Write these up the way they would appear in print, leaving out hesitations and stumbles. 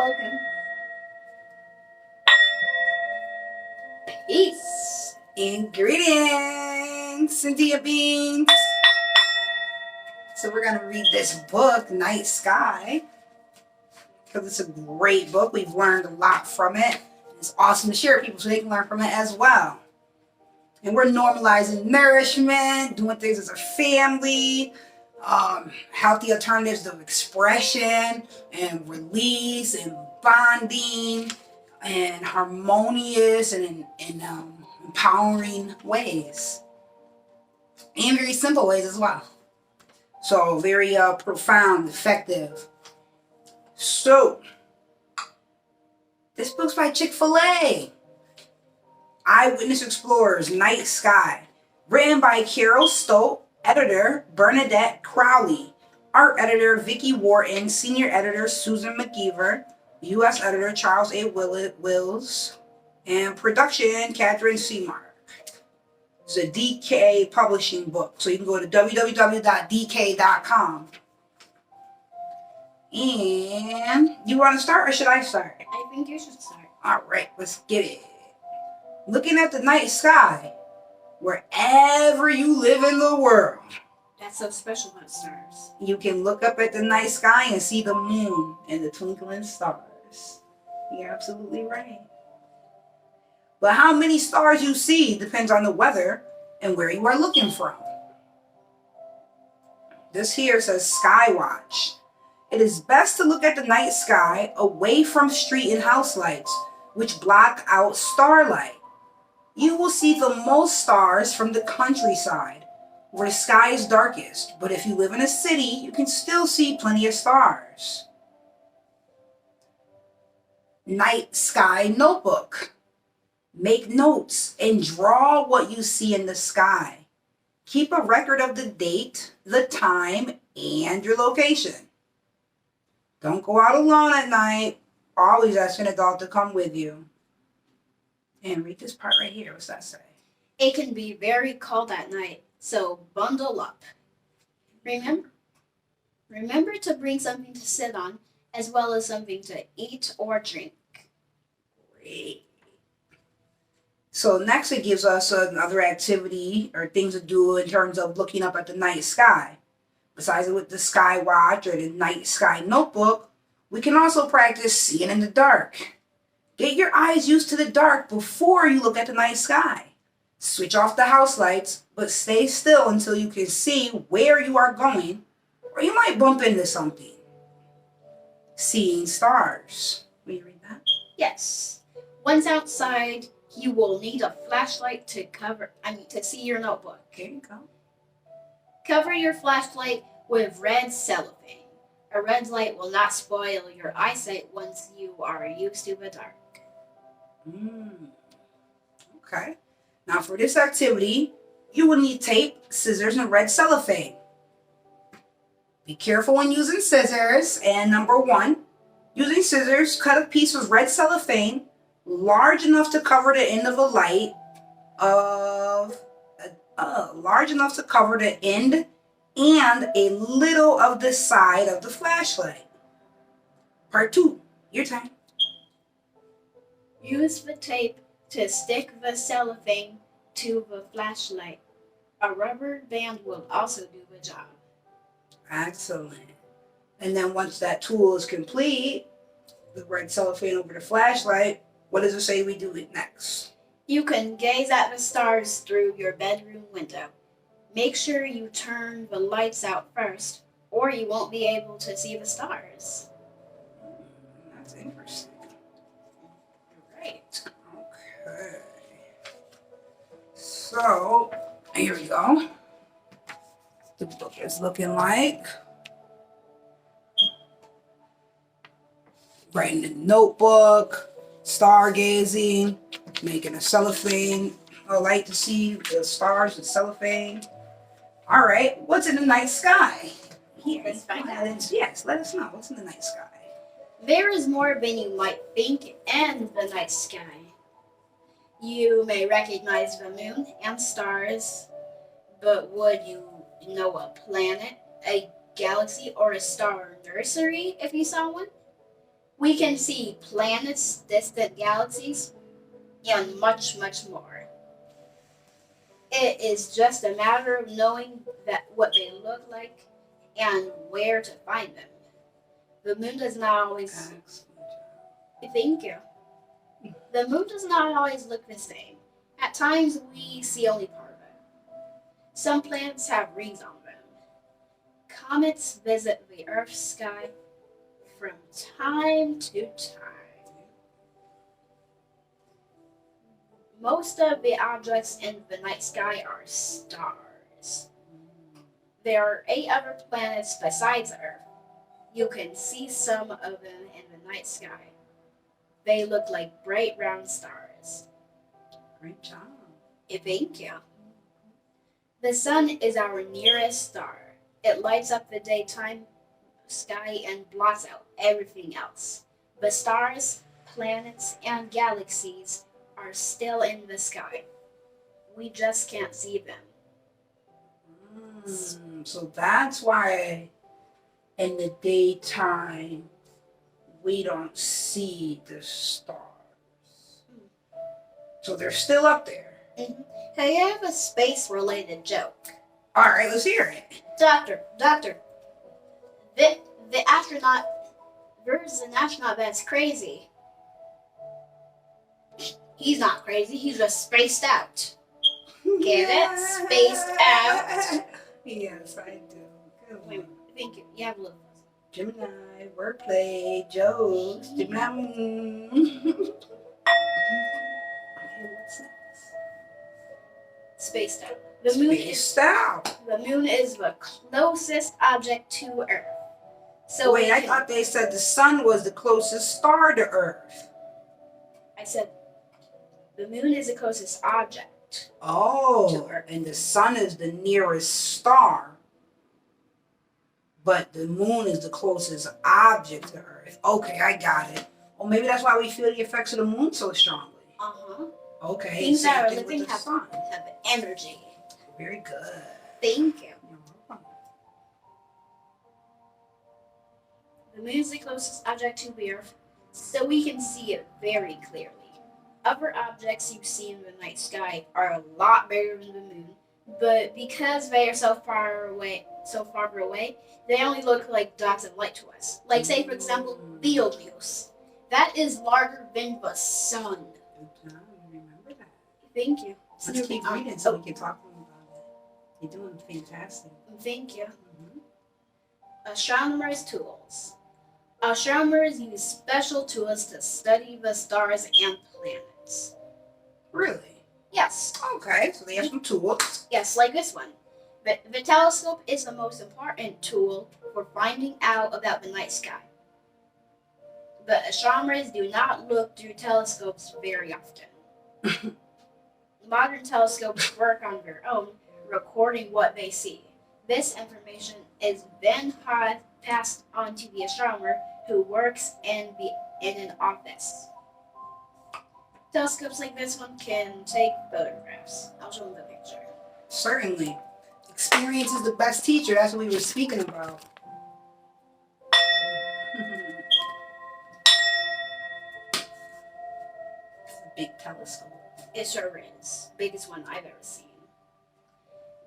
Okay. Peace. Ingredients, Cynthia Beans. So we're going to read this book, Night Sky, because it's a great book. We've learned a lot from it. It's awesome to share with people so they can learn from it as well. And we're normalizing nourishment, doing things as a family, healthy alternatives of expression and release and bonding and harmonious and empowering ways. And very simple ways as well. So very profound, effective. So, this book's by Chick-fil-A. Eyewitness Explorers, Night Sky. Written by Carol Stolt, editor Bernadette Crowley, art editor Vicki Wharton, senior editor Susan McGeever, U.S. editor Charles A. Wills, and production Catherine Seamark. It's a DK publishing book, so you can go to www.dk.com. And you want to start or should I start? I think you should start. All right, let's get it. Looking at the night sky, wherever you live in the world. That's so special about stars. You can look up at the night sky and see the moon and the twinkling stars. You're absolutely right. But how many stars you see depends on the weather and where you are looking from. This here says Sky Watch. It is best to look at the night sky away from street and house lights, which block out starlight. You will see the most stars from the countryside, where the sky is darkest, but if you live in a city, you can still see plenty of stars. Night Sky Notebook. Make notes and draw what you see in the sky. Keep a record of the date, the time, and your location. Don't go out alone at night. Always ask an adult to come with you. And read this part right here. What's that say? It can be very cold at night, so bundle up. Remember to bring something to sit on, as well as something to eat or drink. Great. So next it gives us another activity or things to do in terms of looking up at the night sky. Besides with the Sky Watch or the Night Sky Notebook, we can also practice seeing in the dark. Get your eyes used to the dark before you look at the night sky. Switch off the house lights, but stay still until you can see where you are going, or you might bump into something. Seeing stars. Will you read that? Yes. Once outside, you will need a flashlight to see your notebook. There you go. Cover your flashlight with red cellophane. A red light will not spoil your eyesight once you are used to the dark. Okay. Now for this activity, you will need tape, scissors, and red cellophane. Be careful when using scissors. And number 1, using scissors, cut a piece of red cellophane large enough to cover the end of a light large enough to cover the end and a little of the side of the flashlight. Part 2, your turn. Use the tape to stick the cellophane to the flashlight. A rubber band will also do the job. Excellent. And then once that tool is complete, the red cellophane over the flashlight, what does it say we do next? You can gaze at the stars through your bedroom window. Make sure you turn the lights out first, or you won't be able to see the stars. That's interesting. Great. Okay. So, here we go. The book is looking like. Writing a notebook, stargazing, making a cellophane, a light to see the stars with cellophane. All right, what's in the night sky? Let's find out. Yes, let us know. What's in the night sky? There is more than you might think in the night sky. You may recognize the moon and stars, but would you know a planet, a galaxy, or a star nursery if you saw one? We can see planets, distant galaxies, and much, much more. It is just a matter of knowing that what they look like and where to find them. The moon does not always. Thank you. The moon does not always look the same. At times, we see only part of it. Some planets have rings on them. Comets visit the Earth's sky from time to time. Most of the objects in the night sky are stars. There are 8 other planets besides Earth. You can see some of them in the night sky. They look like bright round stars. Great job. Thank you. The sun is our nearest star. It lights up the daytime sky and blots out everything else. The stars, planets, and galaxies are still in the sky. We just can't see them. So that's why in the daytime we don't see the stars. So they're still up there. Mm-hmm. Hey, I have a space-related joke. All right, let's hear it. Doctor, the astronaut, there's an astronaut that's crazy. He's not crazy, he's just spaced out. Get it? Spaced out. Yes, I do. Good one. Thank you. You have a little. Gemini, wordplay, jokes, Gemini. Okay, what's next? Spaced out. The moon Spaced out. The moon is the closest object to Earth. So wait, I thought they said the sun was the closest star to Earth. I said the moon is the closest object. Oh, to Earth. And the sun is the nearest star, but the moon is the closest object to Earth. Okay, I got it. Well, maybe that's why we feel the effects of the moon so strongly. Okay. Things that are same thing living with the sun. have energy. Very good. Thank you. You're welcome. The moon is the closest object to the Earth, so we can see it very clearly. Other objects you see in the night sky are a lot bigger than the moon, but because they are so far away, they only look like dots of light to us. Like, say, for example, Betelgeuse. That is larger than the sun. Good job. Remember that. Thank you. Let's keep reading so we can talk to them about it. You're doing fantastic. Thank you. Mm-hmm. Astronomers Tools. Astronomers use special tools to study the stars and planets. Really? Yes. Okay, so they have some tools. Yes, like this one. The telescope is the most important tool for finding out about the night sky. But astronomers do not look through telescopes very often. Modern telescopes work on their own, recording what they see. This information is then passed on to the astronomer who works in an office. Telescopes like this one can take photographs. I'll show them the picture. Certainly. Experience is the best teacher. That's what we were speaking about. It's a big telescope. It sure is. Biggest one I've ever seen.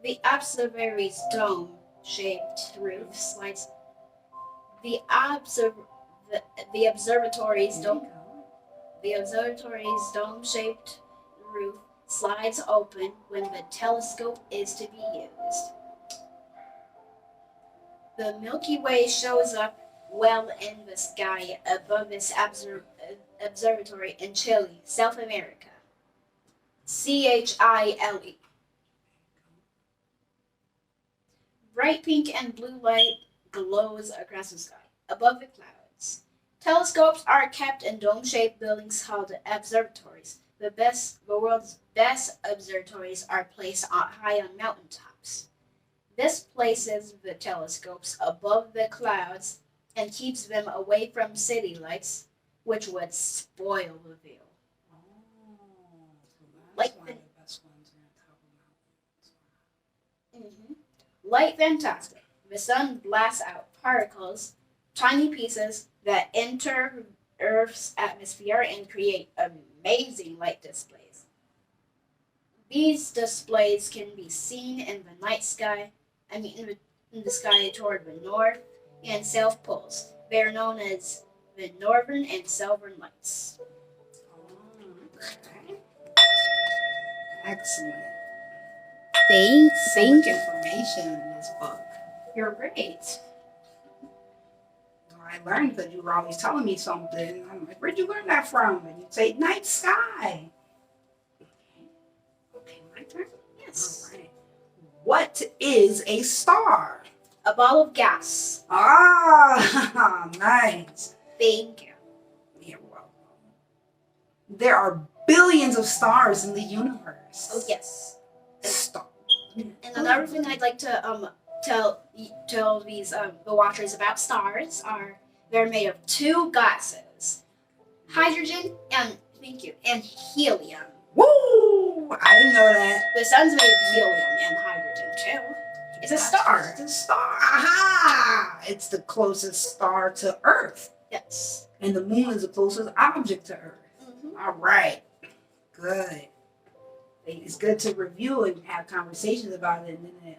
The observatory's dome-shaped roof slides. The observatory's dome-shaped roof slides open when the telescope is to be used. The Milky Way shows up well in the sky above this observatory in Chile, South America. Chile. Bright pink and blue light glows across the sky, above the clouds. Telescopes are kept in dome-shaped buildings called observatories. The world's best observatories are placed high on mountaintops. This places the telescopes above the clouds and keeps them away from city lights, which would spoil the view. Like the best ones are on top of mountains. Mm-hmm. Light fantastic. The sun blasts out particles, tiny pieces that enter Earth's atmosphere and create amazing light displays. These displays can be seen in the night sky, in the sky toward the north and south poles. They are known as the northern and southern lights. Okay. Excellent. Thanks. So much information in this book. You're great. I learned because you were always telling me something. I'm like, where'd you learn that from? And you'd say, night sky. Okay, my turn? Yes. All right. What is a star? A ball of gas. Ah, nice. Thank you. You're welcome. There are billions of stars in the universe. Oh yes. Stars. And another thing I'd like to tell these the watchers about stars are they're made of two gases, hydrogen and helium. Woo! I didn't know that. The sun's made of helium and hydrogen too. It's a star. It's a star. Aha! It's the closest star to Earth. Yes. And the moon is the closest object to Earth. Mm-hmm. All right. Good. It's good to review and have conversations about it, and then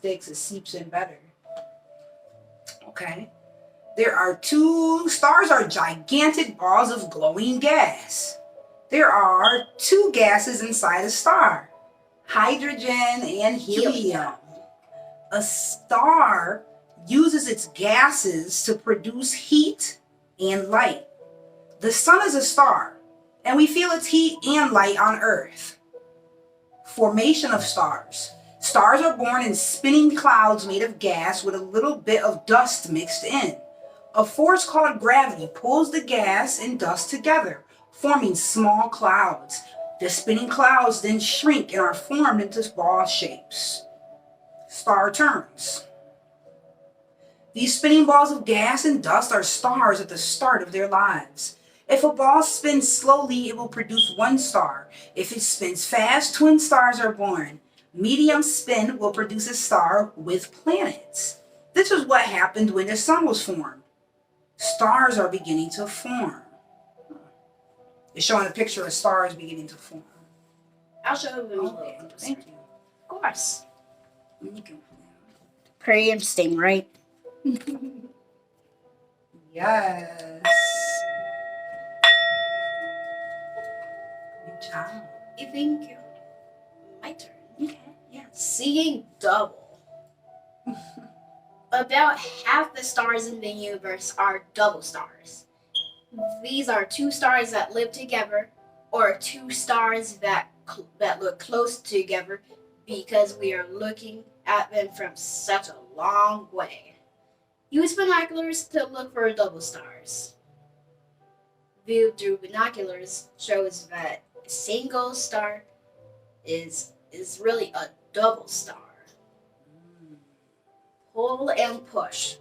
it seeps in better. Okay. Stars are gigantic balls of glowing gas. There are two gases inside a star, hydrogen and helium. A star uses its gases to produce heat and light. The sun is a star, and we feel its heat and light on Earth. Formation of stars. Stars are born in spinning clouds made of gas with a little bit of dust mixed in. A force called gravity pulls the gas and dust together, forming small clouds. The spinning clouds then shrink and are formed into ball shapes. Star terms. These spinning balls of gas and dust are stars at the start of their lives. If a ball spins slowly, it will produce one star. If it spins fast, twin stars are born. Medium spin will produce a star with planets. This is what happened when the sun was formed. Stars are beginning to form. It's showing a picture of stars beginning to form. I'll show them. Okay, thank you. Of course. You can- Pretty interesting, right? Yes. Good job. Thank you. My turn. Okay, yes. Seeing double. About half the stars in the universe are double stars. These are two stars that live together, or two stars that look close together because we are looking at them from such a long way. Use binoculars to look for double stars. Viewed through binoculars shows that a single star is really a double star. Pull and push.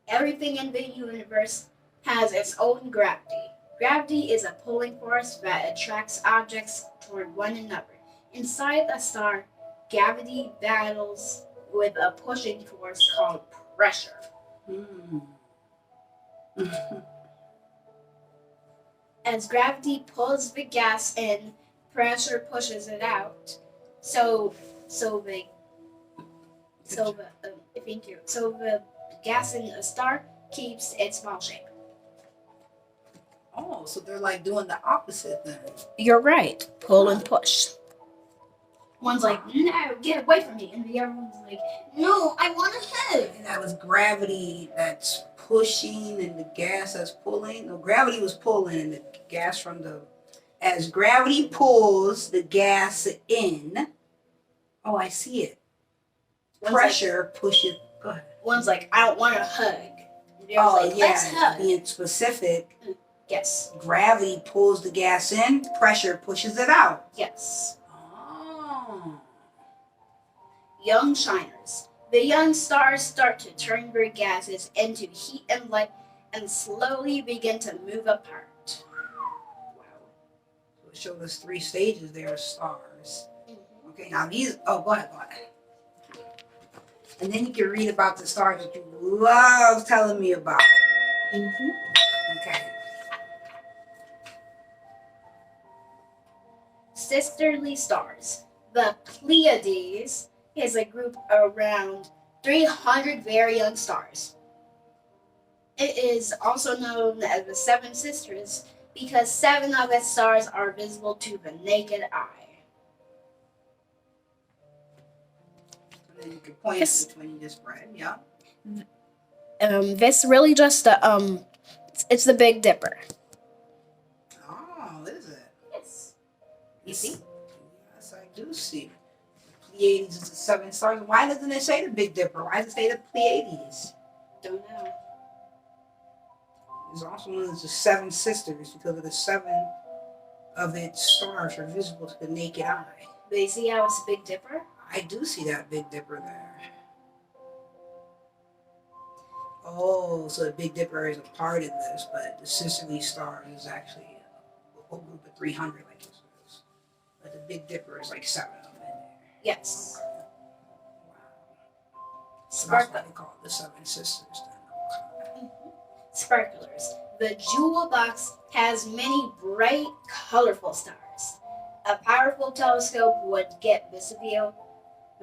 Everything in the universe has its own gravity. Gravity is a pulling force that attracts objects toward one another. Inside a star, gravity battles with a pushing force called pressure. As gravity pulls the gas in, pressure pushes it out. So the gas in a star keeps its small shape. Oh, so they're like doing the opposite then. You're right. Pull and push. One's like, no, get away from me. And the other one's like, no, I want to hug. And that was gravity that's pushing and the gas that's pulling. No, gravity was pulling and the gas from the... As gravity pulls the gas in... Oh, I see it. Pressure pushes... Go ahead. One's like, I don't want to hug. And the other's like, let's hug. Being specific. Yes. Gravity pulls the gas in, pressure pushes it out. Yes. Oh. Young shiners. The young stars start to turn their gases into heat and light and slowly begin to move apart. Wow. So it showed us 3 stages there of stars. Mm-hmm. Okay, now these... Oh, go ahead. And then you can read about the stars that you love telling me about. Okay. Sisterly stars. The Pleiades is a group around 300 very young stars. It is also known as the Seven Sisters because 7 of its stars are visible to the naked eye. And then you can point This- which one you just read. Yeah. This really just it's the Big Dipper. Oh, is it? Yes. You see? Yes, I do see. The Pleiades is the 7 stars. Why doesn't it say the Big Dipper? Why does it say the Pleiades? Don't know. It's also known as the 7 sisters because of the 7 of its stars are visible to the naked eye. But you see how it's a Big Dipper? I do see that Big Dipper there. Oh, so the Big Dipper is a part of this, but the sisterly stars is actually a whole group of 300 like this is. But the Big Dipper is like 7 of them in there. Yes. Okay. Wow. So that's Sparkle. why they call it the 7 sisters then. Okay. Sparklers. The jewel box has many bright, colorful stars. A powerful telescope would get this view,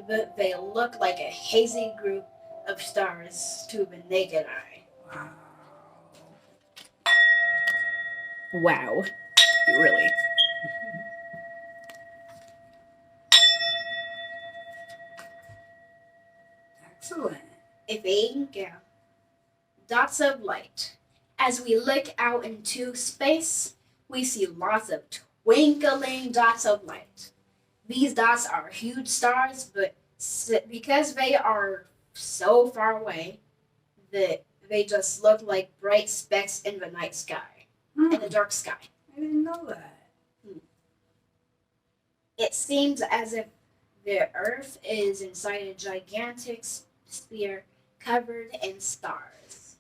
but they look like a hazy group of stars to the naked eye. Wow. Wow. Really. Excellent. Dots of light. As we look out into space, we see lots of twinkling dots of light. These dots are huge stars, but because they are so far away, that they just look like bright specks in the night sky, in the dark sky. I didn't know that. It seems as if the Earth is inside a gigantic sphere covered in stars.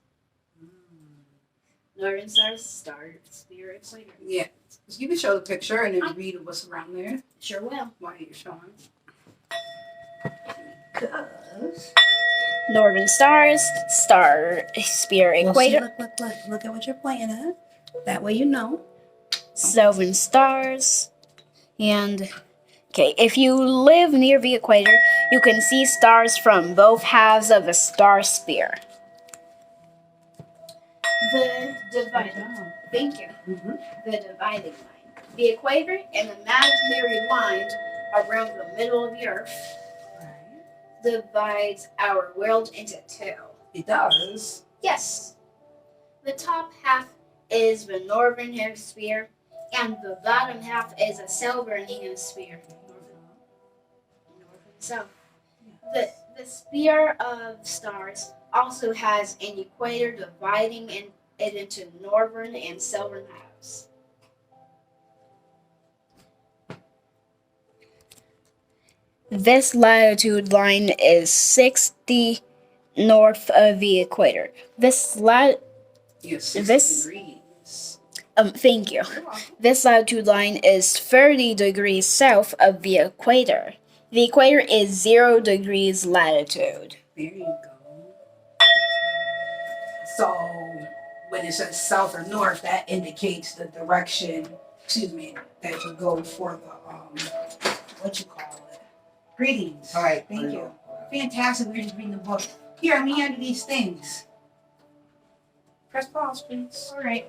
Northern stars, star sphere equator. Yeah. So you can show the picture and then read what's around there Sure will. while you're showing. Because Northern stars, star sphere equator. Look at what you're playing at. That way you know. Southern stars, and okay, if you live near the equator, you can see stars from both halves of the star sphere. The dividing. Thank you. The dividing line. The equator, an imaginary line around the middle of the Earth, divides our world into 2. It does. Yes. The top half is the northern hemisphere, and the bottom half is a southern hemisphere. North and south. The sphere of stars also has an equator dividing it into northern and southern halves. This latitude line is 60 north of the equator. Yes, 60 This- degrees. Thank you. This latitude line is 30 degrees south of the equator. The equator is 0 degrees latitude. There you go. So when it says south or north, that indicates the direction, that you go for the, what you call it? Greetings. All right. Thank you. Fantastic. We're just reading the book. Here, let me hand you these things. Press pause, please. All right.